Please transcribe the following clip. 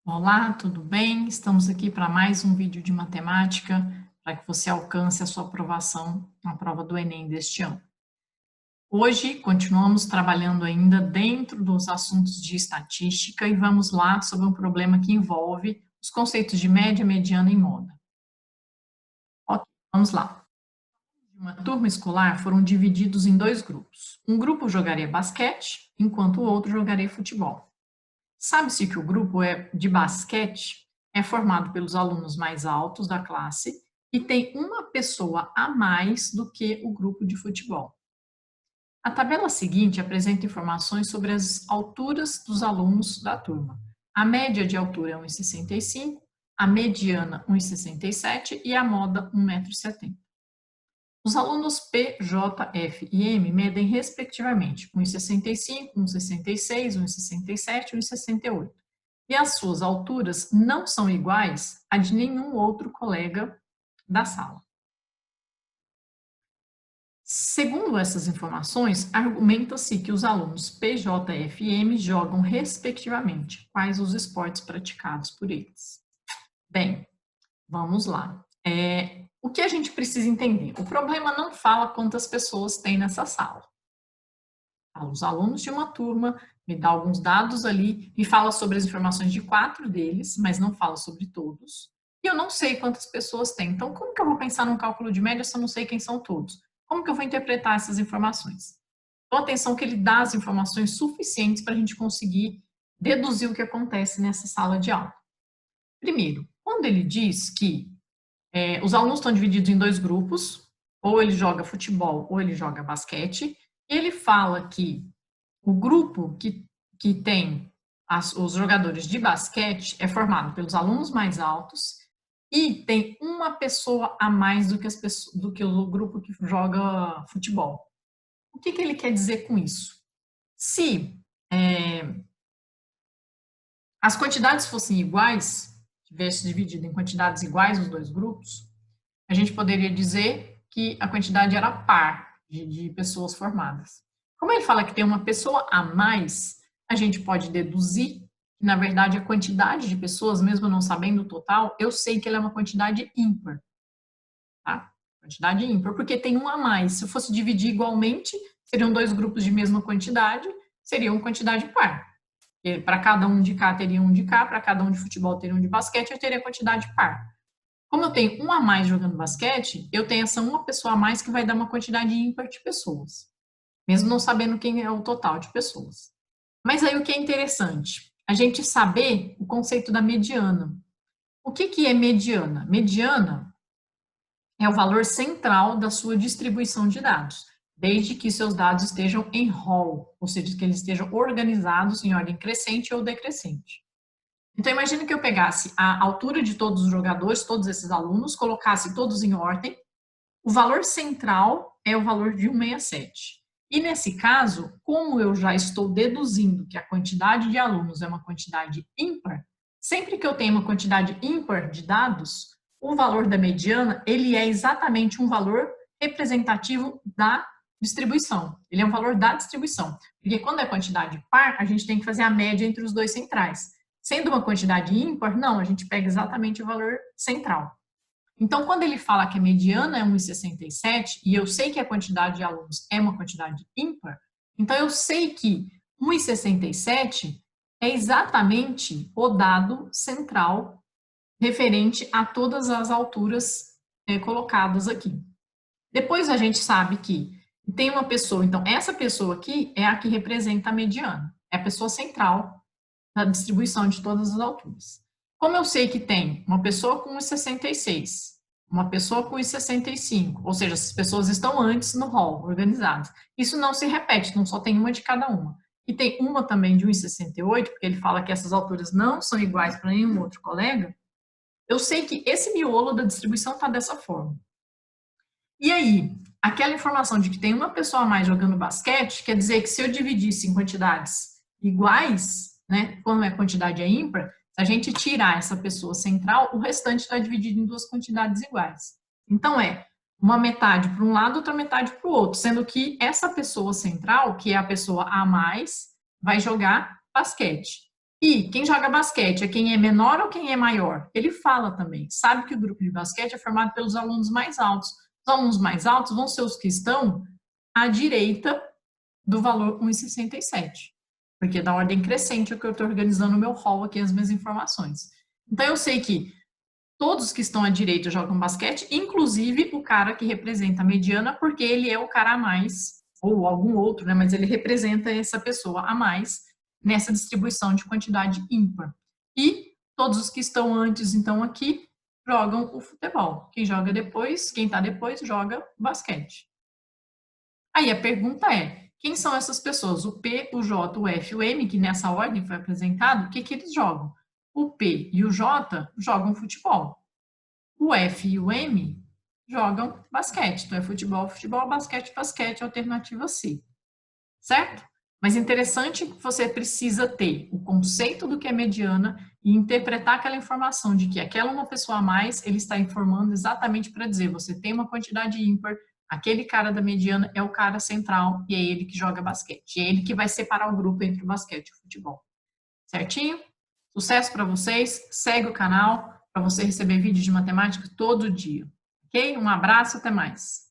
Olá, tudo bem? Estamos aqui para mais um vídeo de matemática para que você alcance a sua aprovação na prova do Enem deste ano. Hoje continuamos trabalhando ainda dentro dos assuntos de estatística e vamos lá sobre um problema que envolve os conceitos de média, mediana e moda. Ok, vamos lá. Uma turma escolar foram divididos em dois grupos. Um grupo jogaria basquete, enquanto o outro jogaria futebol. Sabe-se que o grupo de basquete é formado pelos alunos mais altos da classe e tem uma pessoa a mais do que o grupo de futebol. A tabela seguinte apresenta informações sobre as alturas dos alunos da turma. A média de altura é 1,65 m, a mediana 1,67 m e a moda 1,70 m. Os alunos P, J, F e M medem respectivamente 1,65 m, 1,66 m, 1,67 m e 1,68 m. E as suas alturas não são iguais a de nenhum outro colega da sala. Segundo essas informações, argumenta-se que os alunos P, J, F e M jogam respectivamente quais os esportes praticados por eles. Bem, vamos lá. O que a gente precisa entender? O problema não fala quantas pessoas tem nessa sala. Fala os alunos de uma turma, me dá alguns dados ali, me fala sobre as informações de 4 deles, mas não fala sobre todos. E eu não sei quantas pessoas tem. Então, como que eu vou pensar num cálculo de média se eu não sei quem são todos? Como que eu vou interpretar essas informações? Então, atenção que ele dá as informações suficientes para a gente conseguir deduzir o que acontece nessa sala de aula. Primeiro, quando ele diz que os alunos estão divididos em dois grupos, ou ele joga futebol ou ele joga basquete, e ele fala que o grupo que tem os jogadores de basquete é formado pelos alunos mais altos e tem uma pessoa a mais do que o grupo que joga futebol. O que ele quer dizer com isso? Se as quantidades fossem iguais, tivesse dividido em quantidades iguais os dois grupos, a gente poderia dizer que a quantidade era par de pessoas formadas. Como ele fala que tem uma pessoa a mais, a gente pode deduzir que, na verdade, a quantidade de pessoas, mesmo não sabendo o total, eu sei que ela é uma quantidade ímpar. Tá? Quantidade ímpar, porque tem um a mais. Se eu fosse dividir igualmente, seriam dois grupos de mesma quantidade, seria uma quantidade par. Para cada um de cá teria um de cá, para cada um de futebol teria um de basquete, eu teria quantidade par. Como eu tenho um a mais jogando basquete, eu tenho essa uma pessoa a mais que vai dar uma quantidade ímpar de pessoas, mesmo não sabendo quem é o total de pessoas. Mas aí o que é interessante? A gente saber o conceito da mediana. O que é mediana? Mediana é o valor central da sua distribuição de dados, desde que seus dados estejam em rol, ou seja, que eles estejam organizados em ordem crescente ou decrescente. Então, imagine que eu pegasse a altura de todos os jogadores, todos esses alunos, colocasse todos em ordem. O valor central é o valor de 167. E nesse caso, como eu já estou deduzindo que a quantidade de alunos é uma quantidade ímpar, sempre que eu tenho uma quantidade ímpar de dados, o valor da mediana, ele é exatamente um valor representativo da distribuição. Ele é um valor da distribuição. Porque quando é quantidade par, a gente tem que fazer a média entre os dois centrais. Sendo uma quantidade ímpar, não, a gente pega exatamente o valor central. Então, quando ele fala que a mediana é 1,67 e eu sei que a quantidade de alunos é uma quantidade ímpar, então eu sei que 1,67 é exatamente o dado central referente a todas as alturas colocadas aqui. Depois a gente sabe que tem uma pessoa, então essa pessoa aqui é a que representa a mediana, é a pessoa central da distribuição de todas as alturas. Como eu sei que tem uma pessoa com 1,66, uma pessoa com 1,65, ou seja, essas pessoas estão antes no hall, organizadas. Isso não se repete, não só tem uma de cada uma. E tem uma também de 1,68, porque ele fala que essas alturas não são iguais para nenhum outro colega. Eu sei que esse miolo da distribuição está dessa forma. E aí, aquela informação de que tem uma pessoa a mais jogando basquete, quer dizer que se eu dividisse em quantidades iguais, né, quando a quantidade é ímpar, se a gente tirar essa pessoa central, o restante está dividido em duas quantidades iguais. Então, é uma metade para um lado, outra metade para o outro, sendo que essa pessoa central, que é a pessoa a mais, vai jogar basquete. E quem joga basquete é quem é menor ou quem é maior? Ele fala também. Sabe que o grupo de basquete é formado pelos alunos mais altos. Os alunos mais altos vão ser os que estão à direita do valor 1,67. Porque é da ordem crescente é o que eu estou organizando no meu hall aqui, as minhas informações. Então, eu sei que todos que estão à direita jogam basquete, inclusive o cara que representa a mediana, porque ele é o cara a mais, ou algum outro, né? Mas ele representa essa pessoa a mais nessa distribuição de quantidade ímpar. E todos os que estão antes, então, aqui, jogam o futebol. Quem joga depois, quem está depois, joga basquete. Aí a pergunta é, quem são essas pessoas? O P, o J, o F e o M, que nessa ordem foi apresentado, o que que eles jogam? O P e o J jogam futebol. O F e o M jogam basquete. Então é futebol, futebol, basquete, basquete, alternativa C. Certo? Mas interessante que você precisa ter o conceito do que é mediana e interpretar aquela informação de que aquela uma pessoa a mais, ele está informando exatamente para dizer, você tem uma quantidade ímpar, aquele cara da mediana é o cara central e é ele que joga basquete. É ele que vai separar o grupo entre o basquete e o futebol. Certinho? Sucesso para vocês. Segue o canal para você receber vídeos de matemática todo dia. Ok? Um abraço, até mais.